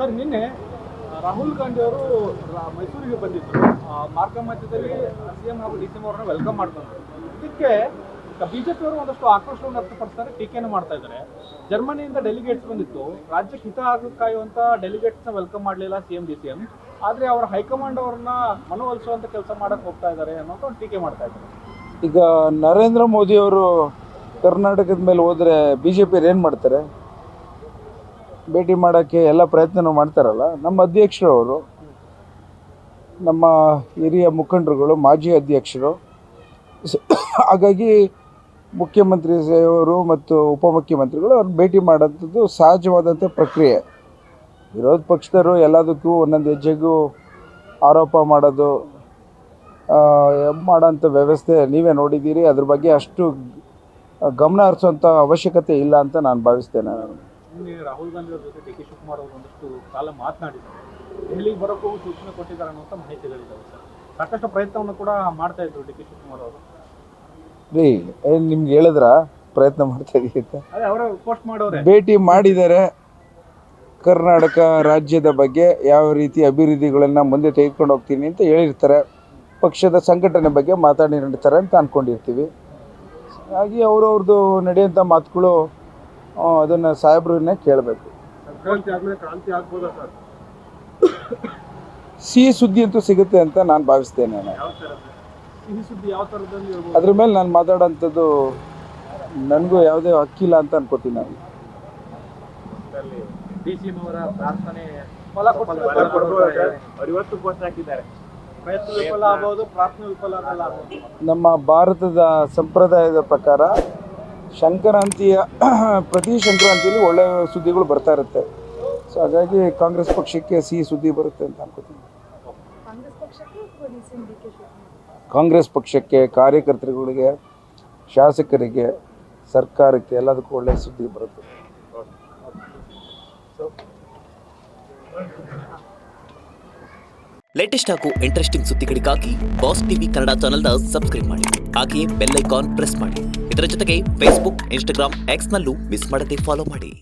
Sir ನಿನ್ನೆ ರಾಹುಲ್ ಗಾಂಧಿ ಅವರು ಮೈಸೂರಿಗೆ ಬಂದಿದ್ದರು. ಮಾರ್ಗ ಮಧ್ಯದಲ್ಲಿ ಸಿಎಂ ಹಾಗೂ ಡಿ ಸಿ ಎಂ ಅವರನ್ನ ವೆಲ್ಕಮ್ ಮಾಡ್ತಾರೆ. ಇದಕ್ಕೆ ಬಿಜೆಪಿ ಅವರು ಒಂದಷ್ಟು ಆಕ್ರೋಶವನ್ನು ವ್ಯಕ್ತಪಡಿಸ್ತಾರೆ, ಟೀಕೆಯನ್ನು ಮಾಡ್ತಾ ಇದ್ದಾರೆ. ಜರ್ಮನಿಯಿಂದ ಡೆಲಿಗೇಟ್ಸ್ ಬಂದಿತ್ತು, ರಾಜ್ಯಕ್ಕೆ ಹಿತ ಕಾಯುವಂತ ಡೆಲಿಗೇಟ್ಸ್ನ ವೆಲ್ಕಮ್ ಮಾಡಲಿಲ್ಲ ಸಿಎಂ ಡಿ ಸಿ ಎಂ. ಆದರೆ ಅವರ ಹೈಕಮಾಂಡ್ ಅವ್ರನ್ನ ಮನವೊಲಿಸುವಂತ ಕೆಲಸ ಮಾಡಕ್ಕೆ ಹೋಗ್ತಾ ಇದ್ದಾರೆ ಅನ್ನೋದು ಒಂದು ಟೀಕೆ ಮಾಡ್ತಾ ಇದ್ದಾರೆ. ಈಗ ನರೇಂದ್ರ ಮೋದಿ ಅವರು ಕರ್ನಾಟಕದ ಮೇಲೆ ಹೋದರೆ ಬಿ ಜೆ ಪಿಯವ್ರು ಏನು ಮಾಡ್ತಾರೆ? ಭೇಟಿ ಮಾಡೋಕ್ಕೆ ಎಲ್ಲ ಪ್ರಯತ್ನ ಮಾಡ್ತಾರಲ್ಲ. ನಮ್ಮ ಅಧ್ಯಕ್ಷರು ಅವರು, ನಮ್ಮ ಹಿರಿಯ ಮುಖಂಡರುಗಳು, ಮಾಜಿ ಅಧ್ಯಕ್ಷರು. ಹಾಗಾಗಿ ಮುಖ್ಯಮಂತ್ರಿ ಅವರು ಮತ್ತು ಉಪಮುಖ್ಯಮಂತ್ರಿಗಳು ಅವ್ರನ್ನ ಭೇಟಿ ಮಾಡೋಂಥದ್ದು ಸಹಜವಾದಂಥ ಪ್ರಕ್ರಿಯೆ. ವಿರೋಧ ಪಕ್ಷದವರು ಎಲ್ಲದಕ್ಕೂ ಒಂದೊಂದು ಹೆಜ್ಜೆಗೂ ಆರೋಪ ಮಾಡೋದು ಮಾಡೋಂಥ ವ್ಯವಸ್ಥೆ ನೀವೇ ನೋಡಿದ್ದೀರಿ. ಅದ್ರ ಬಗ್ಗೆ ಅಷ್ಟು ಗಮನ ಹರಿಸುವಂಥ ಅವಶ್ಯಕತೆ ಇಲ್ಲ ಅಂತ ನಾನು ಭಾವಿಸ್ತೇನೆ. ರಾಹುಲ್ ಗಾಂಧಿ ಅವ್ರ ಜೊತೆ ಡಿ ಕೆ ಶಿವಕುಮಾರ್ ಅವರು ಒಂದಷ್ಟು ಕಾಲ ಮಾತನಾಡಿದ್ದಾರೆ, ದೆಹಲಿಗೆ ಬರೋಕ್ಕೂ ಸೂಚನೆ ಕೊಟ್ಟಿದ್ದಾರೆ ಅನ್ನುವಂಥ ಮಾಹಿತಿಗಳಿದ್ದಾವೆ ಸರ್. ಸಾಕಷ್ಟು ಪ್ರಯತ್ನವನ್ನು ಕೂಡ ಮಾಡ್ತಾ ಇದ್ರು ಡಿ ಕೆ ಶಿವಕುಮಾರ್ ಅವರು. ರೀ ನಿಮ್ಗೆ ಹೇಳಿದ್ರ ಪ್ರಯತ್ನ ಮಾಡ್ತಾ ಇದೀವಿ ಅಂತ? ಅದೇ ಅವರ ಪೋಸ್ಟ್ ಮಾಡೋರೆ ಭೇಟಿ ಮಾಡಿದ್ದಾರೆ. ಕರ್ನಾಟಕ ರಾಜ್ಯದ ಬಗ್ಗೆ ಯಾವ ರೀತಿ ಅಭಿವೃದ್ಧಿಗಳನ್ನು ಮುಂದೆ ತೆಗೆದುಕೊಂಡು ಹೋಗ್ತೀನಿ ಅಂತ ಹೇಳಿರ್ತಾರೆ. ಪಕ್ಷದ ಸಂಘಟನೆ ಬಗ್ಗೆ ಮಾತಾಡಿರ್ತಾರೆ ಅಂತ ಅಂದ್ಕೊಂಡಿರ್ತೀವಿ. ಹಾಗಾಗಿ ಅವ್ರವ್ರದ್ದು ನಡೆಯುವಂಥ ಮಾತುಗಳು ಅದನ್ನು ಸಾಹೇಬ್ರನ್ನೇ ಕೇಳಬೇಕು. ಕ್ರಾಂತಿ ಆಗ್ಬೋದಾ ಸರ್? ಸಿಹಿ ಸುದ್ದಿ ಅಂತೂ ಸಿಗುತ್ತೆ ಅಂತ ನಾನು ಭಾವಿಸ್ತೇನೆ. ಸಿಹಿ ಸುದ್ದಿ ಯಾವ ಥರದಲ್ಲಿ ಅದ್ರ ಮೇಲೆ ನಾನು ಮಾತಾಡೋಂಥದ್ದು ನನಗೂ ಯಾವುದೇ ಹಕ್ಕಿಲ್ಲ ಅಂತ ಅನ್ಕೋತೀನಿ. ನಾನು ಡಿ ಸಿ ಎಂ ಅವರ ಪ್ರಾರ್ಥನೆ ಫಲ ಇವತ್ತು ಪೋಸ್ಟ್ ಹಾಕಿದ್ದಾರೆ. ಪ್ರಯತ್ನ ವಿಫಲ ಆಗ್ಬೋದು, ಪ್ರಾರ್ಥನೆ ವಿಫಲ ಆಗಲ್ಲ. ನಮ್ಮ ಭಾರತದ ಸಂಪ್ರದಾಯದ ಪ್ರಕಾರ ಸಂಕ್ರಾಂತಿಯ ಪ್ರತಿ ಸಂಕ್ರಾಂತಿಯಲ್ಲಿ ಒಳ್ಳೆಯ ಸುದ್ದಿಗಳು ಬರ್ತಾ ಇರುತ್ತೆ. ಸೊ ಹಾಗಾಗಿ ಕಾಂಗ್ರೆಸ್ ಪಕ್ಷಕ್ಕೆ ಸಿಹಿ ಸುದ್ದಿ ಬರುತ್ತೆ ಅಂತ ಅನ್ಕೋತೀನಿ. ಕಾಂಗ್ರೆಸ್ ಪಕ್ಷಕ್ಕೆ, ಕಾರ್ಯಕರ್ತರುಗಳಿಗೆ, ಶಾಸಕರಿಗೆ, ಸರ್ಕಾರಕ್ಕೆ ಎಲ್ಲದಕ್ಕೂ ಒಳ್ಳೆಯ ಸುದ್ದಿ ಬರುತ್ತೆ. ಲೇಟೆಸ್ಟ್ ಹಾಗೂ ಇಂಟ್ರೆಸ್ಟಿಂಗ್ ಸುದ್ದಿಗಳಿಗಾಗಿ ಬಾಸ್ ಟಿವಿ ಕನ್ನಡ ಚಾನೆಲ್ನ ಸಬ್ಸ್ಕ್ರೈಬ್ ಮಾಡಿ. ಹಾಗೆಯೇ ಬೆಲ್ ಐಕಾನ್ ಪ್ರೆಸ್ ಮಾಡಿ. ಇದರ ಜೊತೆಗೆ ಫೇಸ್ಬುಕ್, ಇನ್ಸ್ಟಾಗ್ರಾಮ್, ಎಕ್ಸ್ನಲ್ಲೂ ಮಿಸ್ ಮಾಡದೆ ಫಾಲೋ ಮಾಡಿ.